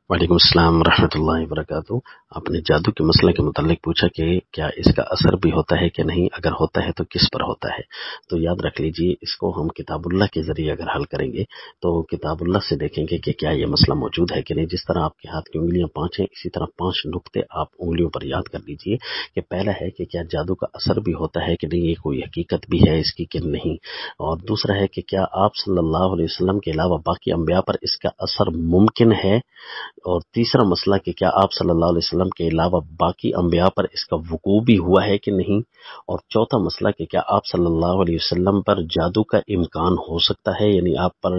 وعلیکم السلام ورحمۃ اللہ وبرکاتہ۔ آپ نے جادو کے مسئلے کے متعلق پوچھا کہ کیا اس کا اثر بھی ہوتا ہے کہ نہیں، اگر ہوتا ہے تو کس پر ہوتا ہے۔ تو یاد رکھ لیجئے، اس کو ہم کتاب اللہ کے ذریعے اگر حل کریں گے تو کتاب اللہ سے دیکھیں گے کہ کیا یہ مسئلہ موجود ہے کہ نہیں۔ جس طرح آپ کے ہاتھ کی انگلیاں 5 ہیں، اسی طرح 5 نقطے آپ انگلیوں پر یاد کر لیجئے کہ پہلا ہے کہ کیا جادو کا اثر بھی ہوتا ہے کہ نہیں، یہ کوئی حقیقت بھی ہے اس کی کہ نہیں، اور دوسرا ہے کہ کیا آپ صلی اللہ علیہ وسلم کے علاوہ باقی انبیاء پر اس کا اثر ممکن ہے، اور تیسرا مسئلہ کہ کیا آپ صلی اللہ علیہ وسلم کے علاوہ باقی انبیاء پر اس کا وقوع بھی ہوا ہے کہ نہیں، اور چوتھا مسئلہ کہ کیا آپ صلی اللہ علیہ وسلم پر جادو کا امکان ہو سکتا ہے، یعنی آپ پر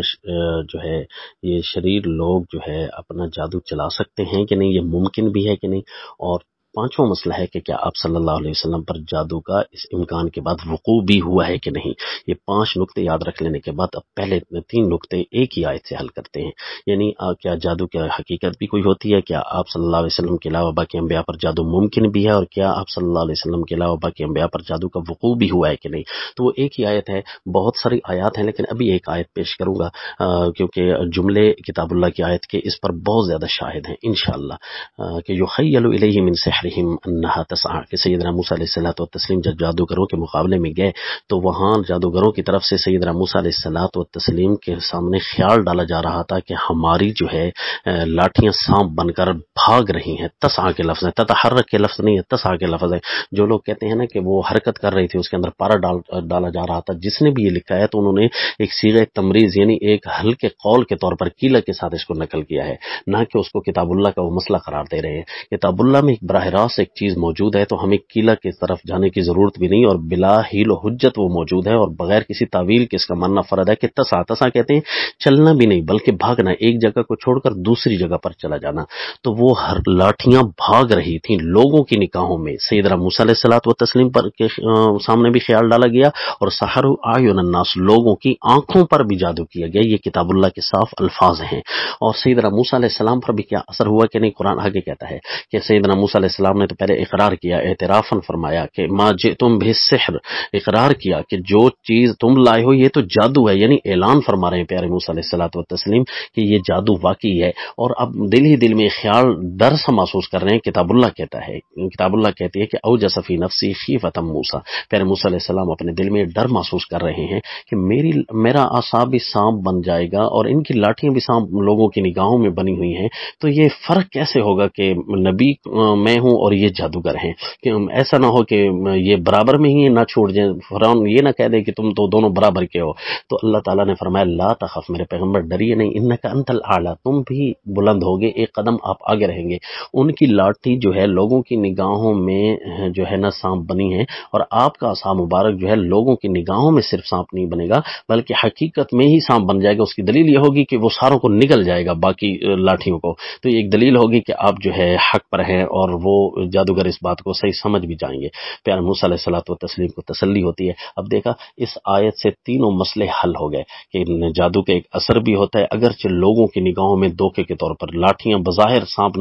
جو ہے یہ شریر لوگ جو ہے اپنا جادو چلا سکتے ہیں کہ نہیں، یہ ممکن بھی ہے کہ نہیں، اور پانچواں مسئلہ ہے کہ کیا آپ صلی اللہ علیہ وسلم پر جادو کا اس امکان کے بعد وقوع بھی ہوا ہے کہ نہیں۔ یہ 5 نقطے یاد رکھ لینے کے بعد اب پہلے 3 نقطے ایک ہی آیت سے حل کرتے ہیں، یعنی کیا جادو کی حقیقت بھی کوئی ہوتی ہے، کیا آپ صلی اللہ علیہ وسلم کے علاوہ باقی انبیاء پر جادو ممکن بھی ہے، اور کیا آپ صلی اللہ علیہ وسلم کے علاوہ باقی انبیاء پر جادو کا وقوع بھی ہوا ہے کہ نہیں۔ تو وہ ایک ہی آیت ہے، بہت ساری آیات ہیں لیکن ابھی ایک آیت پیش کروں گا کیونکہ جملے کتاب اللہ کی آیت کے اس پر بہت زیادہ شاہد ہیں انشاءاللہ، کہ یخیل الیہ من سحرہم انہا تسعی، کہ سیدنا موسیٰ علیہ الصلوۃ والتسلیم جب جادوگروں کے مقابلے میں گئے تو وہاں جادوگروں کی طرف سے سیدنا موسیٰ علیہ الصلوۃ والتسلیم کے سامنے خیال ڈالا جا رہا تھا کہ ہماری جو ہے لاٹھیاں سانپ بن کر بھاگ رہی ہیں۔ تسعی کے لفظ ہے، تتحرک کے لفظ نہیں ہے، تسعی کے لفظ ہے۔ جو لوگ کہتے ہیں نا کہ وہ حرکت کر رہی تھی، اس کے اندر پارا ڈالا جا رہا تھا، جس نے بھی یہ لکھا ہے تو انہوں نے ایک صیغہ تمریز یعنی ایک ہلکے قول کے طور پر قیلہ کے ساتھ اس کو نقل کیا ہے، نہ کہ اس کو کتاب اللہ کا وہ مسئلہ قرار دے رہے ہیں۔ کتاب اللہ میں ایک براہ راست ایک چیز موجود ہے تو ہمیں قیلہ کی طرف جانے کی ضرورت بھی نہیں، اور بلا حیل و حجت وہ موجود ہے، اور بغیر کسی تعویل کے اس کا ماننا فرض ہے کہ تسعی کہتے ہیں چلنا بھی نہیں بلکہ بھاگنا، ایک جگہ کو چھوڑ کر دوسری جگہ پر چلا جانا۔ تو وہ ہر لاٹھیاں بھاگ رہی تھیں لوگوں کی نگاہوں میں۔ سیدنا موسیٰ علیہ الصلوۃ والتسلیم پر کے سامنے بھی خیال ڈالا گیا، اور سحروا اعین الناس، لوگوں کی آنکھوں پر بھی جادو کیا گیا۔ یہ کتاب اللہ کے صاف الفاظ ہیں۔ اور سیدنا موسیٰ علیہ السلام پر بھی کیا اثر ہوا کہ نہیں، قرآن آگے کہتا ہے کہ سیدنا موسیٰ علیہ السلام نے تو پہلے اقرار کیا، اعترافاً فرمایا کہ ما جئتم بالسحر، اقرار کیا کہ جو چیز تم لائے ہو یہ تو جادو ہے، یعنی اعلان فرما رہے ہیں پیارے موسیٰ علیہ الصلوۃ والتسلیم کہ یہ جادو واقعی ہے، اور اب دل ہی دل میں خیال ڈر سا محسوس کر رہے ہیں۔ کتاب اللہ کہتا ہے، کتاب اللہ کہتی ہے کہ اوجس فی نفسی خیفۃ موسیٰ، پیارے موسیٰ علیہ السلام اپنے دل میں ڈر محسوس کر رہے ہیں کہ میرا عصا بھی سانپ بن جائے گا اور ان کی لاٹھیاں بھی سانپ لوگوں کی نگاہوں میں بنی ہوئی ہیں، تو یہ فرق کیسے ہوگا کہ نبی میں ہوں اور یہ جادوگر ہیں، کہ ایسا نہ ہو کہ یہ برابر میں ہی نہ چھوٹ جائیں، فرعون یہ نہ کہہ دے کہ تم تو دونوں برابر کے ہو۔ تو اللہ تعالیٰ نے فرمایا لا تخف، میرے پیغمبر ڈریے نہیں، انک انت الاعلی، تم بھی بلند ہوگے، ایک قدم آپ آگے رہیں گے۔ ان کی لاٹھی جو ہے لوگوں کی نگاہوں میں جو ہے نا سانپ بنی ہے، اور آپ کا عصا مبارک جو ہے لوگوں کی نگاہوں میں صرف سانپ نہیں بنے گا بلکہ حقیقت میں ہی سانپ بن جائے گا۔ اس کی دلیل یہ ہوگی کہ وہ ساروں کو نگل جائے گا باقی لاٹھیوں کو، تو یہ ایک دلیل ہوگی کہ آپ جو ہے حق پر ہیں، اور وہ جادوگر اس بات کو صحیح سمجھ بھی جائیں گے۔ پیارے موسیٰ علیہ الصلوۃ والتسلیم کو تسلی ہوتی ہے۔ اب دیکھا اس آیت سے تینوں مسئلے حل ہو گئے کہ جادو کا ایک اثر بھی ہوتا ہے، اگرچہ لوگوں کی نگاہوں میں دھوکے کے طور پر لاٹھیاں بظاہر سانپ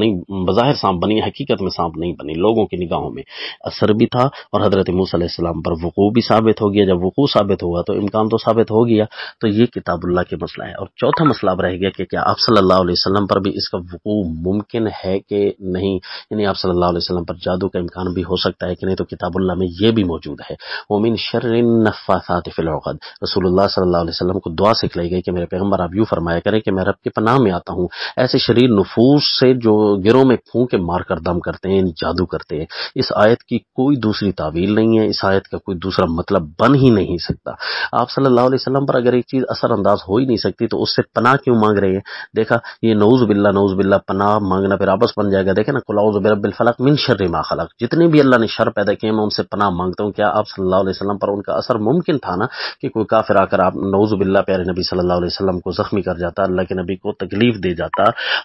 بنی، حقیقت میں سانپ نہیں بنی، لوگوں کی نگاہوں میں اثر بھی تھا، اور حضرت موسیٰ علیہ السلام پر وقوع بھی ثابت ہو گیا۔ جب وقوع ثابت ہوا تو امکان تو ثابت ہو گیا، تو یہ کتاب اللہ کے مسئلہ ہے۔ اور چوتھا مسئلہ اب رہ گیا کہ کیا آپ صلی اللہ علیہ وسلم پر بھی اس کا وقوع ممکن ہے کہ نہیں، یعنی آپ صلی اللہ علیہ وسلم پر جادو کا امکان بھی ہو سکتا ہے کہ نہیں۔ تو کتاب اللہ میں یہ بھی موجود ہے، وَمِن شَرِّ النَّفَّاثَاتِ فِي الْعُقَدِ، رسول اللہ صلی اللہ علیہ وسلم کو دعا سکھلائی گئی کہ میرے پیغمبر آپ یوں فرمایا کریں کہ میں رب کی پناہ میں آتا ہوں ایسے شریر نفوس سے جو گروہ میں پھونکے مار کر دم کرتے ہیں، جادو کرتے ہیں۔ اس آیت کی کوئی دوسری تعویل نہیں ہے، اس آیت کا کوئی دوسرا مطلب بن ہی نہیں سکتا۔ آپ صلی اللہ علیہ وسلم پر اگر ایک چیز اثر انداز ہو ہی نہیں سکتی تو اس سے پناہ کیوں مانگ رہے ہیں؟ دیکھا یہ نعوذ باللہ پناہ مانگنا پھر آپس بن جائے گا۔ دیکھیں نا، قل اعوذ برب الفلق من شر ما خلق، جتنے بھی اللہ نے شر پیدا کیے میں ان سے پناہ مانگتا ہوں۔ کیا آپ صلی اللہ علیہ وسلم پر ان کا اثر ممکن تھا نا کہ کوئی کافر آ کر آپ نعوذ باللہ پیارے نبی صلی اللہ علیہ وسلم کو زخمی کر جاتا، اللہ کے نبی کو تکلیف دے جاتا،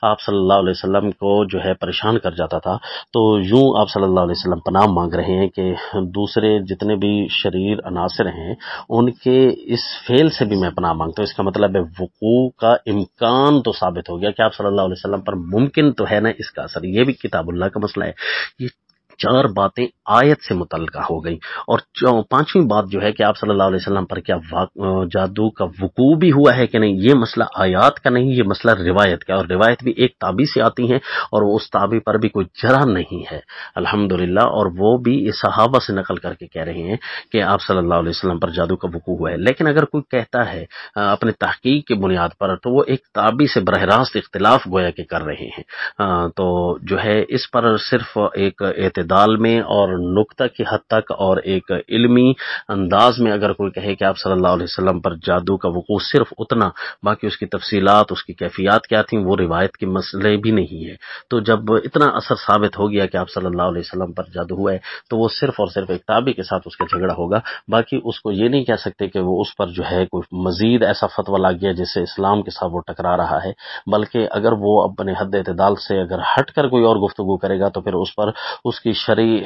آپ صلی اللہ علیہ وسلم کو جو ہے پریشان کر جاتا تھا؟ تو یوں آپ صلی اللہ علیہ وسلم پناہ مانگ رہے ہیں کہ دوسرے جتنے بھی شریر عناصر ہیں ان کے اس فعل سے بھی میں پناہ مانگتا ہوں۔ اس کا مطلب ہے وقوع کا امکان تو ثابت ہو گیا کہ آپ صلی اللہ علیہ وسلم پر ممکن تو ہے نا اس کا اثر۔ یہ بھی کتاب اللہ کا مسئلہ ہے۔ یہ 4 باتیں آیت سے متعلقہ ہو گئی، اور 5ویں بات جو ہے کہ آپ صلی اللہ علیہ وسلم پر کیا جادو کا وقوع بھی ہوا ہے کہ نہیں، یہ مسئلہ آیات کا نہیں، یہ مسئلہ روایت کا، اور روایت بھی ایک تابعی سے آتی ہیں اور اس تابعی پر بھی کوئی جرح نہیں ہے الحمدللہ، اور وہ بھی صحابہ سے نقل کر کے کہہ رہے ہیں کہ آپ صلی اللہ علیہ وسلم پر جادو کا وقوع ہوا ہے۔ لیکن اگر کوئی کہتا ہے اپنے تحقیق کی بنیاد پر، تو وہ ایک تابعی سے براہ راست اختلاف گویا کہ کر رہے ہیں، تو جو ہے اس پر صرف ایک اعتدال میں اور نقطہ کی حد تک اور ایک علمی انداز میں اگر کوئی کہے کہ آپ صلی اللہ علیہ وسلم پر جادو کا وقوع صرف اتنا، باقی اس کی تفصیلات، اس کی کیفیات کیا تھیں، وہ روایت کے مسئلے بھی نہیں ہے۔ تو جب اتنا اثر ثابت ہو گیا کہ آپ صلی اللہ علیہ وسلم پر جادو ہوا ہے، تو وہ صرف اور صرف ایک تابعی کے ساتھ اس کا جھگڑا ہوگا، باقی اس کو یہ نہیں کہہ سکتے کہ وہ اس پر جو ہے کوئی مزید ایسا فتویٰ لگ گیا جس سے اسلام کے ساتھ وہ ٹکرا رہا ہے، بلکہ اگر وہ اپنے حد اعتدال سے اگر ہٹ کر کوئی اور گفتگو کرے گا تو پھر اس پر اس کی شرعی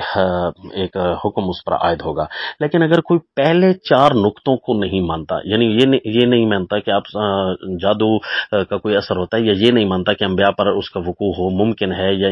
ایک حکم اس پر عائد ہوگا۔ لیکن اگر کوئی پہلے 4 نقطوں کو نہیں مانتا، یعنی یہ نہیں مانتا کہ آپ جادو کا کوئی اثر ہوتا ہے، یا یہ نہیں مانتا کہ انبیاء پر اس کا وقوع ہو ممکن ہے یا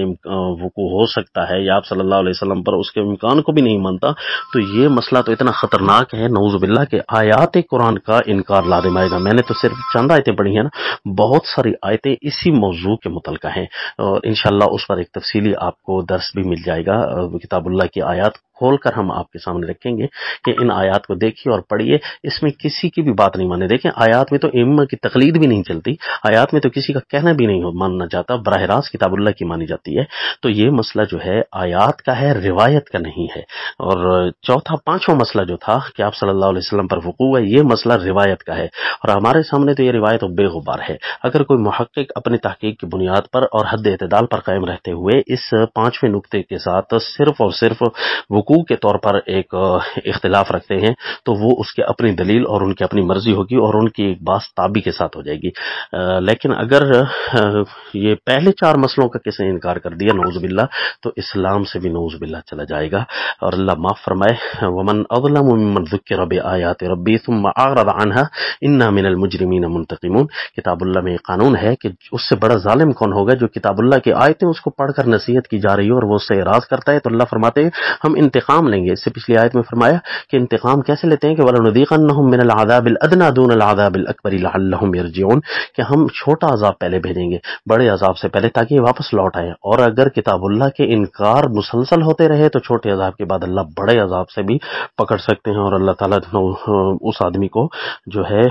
وقوع ہو سکتا ہے، یا آپ صلی اللہ علیہ وسلم پر اس کے امکان کو بھی نہیں مانتا، تو یہ مسئلہ تو اتنا خطرناک ہے نعوذ باللہ کہ آیات قرآن کا انکار لازم آئے گا۔ میں نے تو صرف چند آیتیں پڑھی ہیں نا، بہت ساری آیتیں اسی موضوع کے متعلقہ ہیں، اور انشاءاللہ اس پر ایک تفصیلی آپ کو درس بھی مل جائے گا۔ کتاب اللہ کی آیات کھول کر ہم آپ کے سامنے رکھیں گے کہ ان آیات کو دیکھیے اور پڑھیے، اس میں کسی کی بھی بات نہیں مانے۔ دیکھیں آیات میں تو ائمہ کی تقلید بھی نہیں چلتی، آیات میں تو کسی کا کہنا بھی نہیں ماننا جاتا، براہ راست کتاب اللہ کی مانی جاتی ہے۔ تو یہ مسئلہ جو ہے آیات کا ہے، روایت کا نہیں ہے۔ اور پانچواں مسئلہ جو تھا کہ آپ صلی اللہ علیہ وسلم پر وقوع ہے، یہ مسئلہ روایت کا ہے، اور ہمارے سامنے تو یہ روایت بے غبار ہے۔ اگر کوئی محقق اپنی تحقیق کی بنیاد پر اور حد اعتدال پر قائم رہتے ہوئے اس 5ویں نقطے کے ساتھ صرف اور صرف وقوع کے طور پر ایک اختلاف رکھتے ہیں، تو وہ اس کے اپنی دلیل اور ان کی اپنی مرضی ہوگی اور ان کی ایک بات تابع کے ساتھ ہو جائے گی۔ لیکن اگر یہ پہلے 4 مسئلوں کا کسی نے انکار کر دیا نعوذ باللہ، تو اسلام سے بھی نعوذ باللہ چلا جائے گا، اور اللہ معاف فرمائے۔ ومن اظلم ممن ذکر بآیات ربی ثم اعرض عنها انا من المجرمین منتقمون۔ کتاب اللہ میں یہ قانون ہے کہ اس سے بڑا ظالم کون ہوگا جو کتاب اللہ کی آیتیں اس کو پڑھ کر نصیحت کی جا رہی ہے اور وہ اس سے اعراض کرتا ہے، تو اللہ فرماتے ہیں ہم انتقام لیں گے۔ اس سے پچھلی آیت میں فرمایا کہ انتقام کیسے لیتے ہیں کہ وَلَنُذِيقَنَّهُم مِّنَ الْعَذَابِ الْأَدْنَىٰ دُونَ الْعَذَابِ الْأَكْبَرِ لَعَلَّهُمْ يَرْجِعُونَ، کہ ہم چھوٹا عذاب پہلے بھیجیں گے بڑے عذاب سے پہلے، تاکہ یہ واپس لوٹ آئیں۔ اور اگر کتاب اللہ کے انکار مسلسل ہوتے رہے تو چھوٹے عذاب کے بعد اللہ بڑے عذاب سے بھی پکڑ سکتے ہیں، اور اللہ تعالیٰ اس آدمی کو جو ہے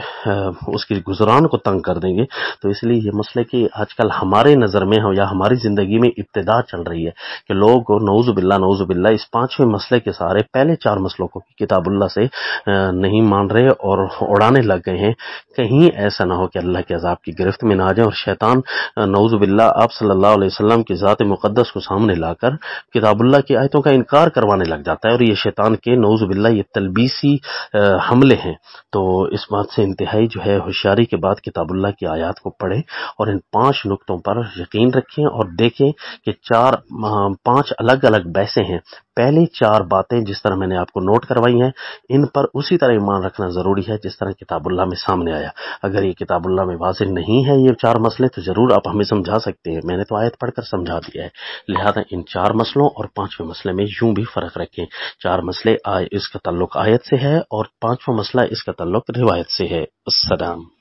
اس کی گزران کو تنگ کر دیں گے۔ تو اس لیے یہ مسئلے کی آج کل ہمارے نظر میں یا ہماری زندگی میں ابتدا چل رہی ہے کہ لوگ نعوذ باللہ اس 5ویں مسئلے کے سارے پہلے 4 مسئلوں کو کتاب اللہ سے نہیں مان رہے اور اڑانے لگ گئے ہیں۔ کہیں ایسا نہ ہو کہ اللہ کے عذاب کی گرفت میں نہ آ جائیں، اور شیطان نعوذ باللہ آپ صلی اللہ علیہ وسلم کی ذات مقدس کو سامنے لا کر کتاب اللہ کی آیتوں کا انکار کروانے لگ جاتا ہے، اور یہ شیطان کے نعوذ باللہ یہ تلبیسی حملے ہیں۔ تو اس بات سے انتہائی جو ہے ہوشیاری کے بعد کتاب اللہ کی آیات کو پڑھیں اور ان 5 نقطوں پر یقین رکھیں، اور دیکھیں کہ 5 الگ الگ بحثیں ہیں۔ پہلی 4 باتیں جس طرح میں نے آپ کو نوٹ کروائی ہیں، ان پر اسی طرح ایمان رکھنا ضروری ہے جس طرح کتاب اللہ میں سامنے آیا۔ اگر یہ کتاب اللہ میں واضح نہیں ہے یہ 4 مسئلے، تو ضرور آپ ہمیں سمجھا سکتے ہیں، میں نے تو آیت پڑھ کر سمجھا دیا ہے۔ لہذا ان 4 مسئلوں اور 5ویں مسئلے میں یوں بھی فرق رکھیں۔ 4 مسئلے اس کا تعلق آیت سے ہے، اور 5واں مسئلہ اس کا تعلق روایت سے ہے۔ السلام۔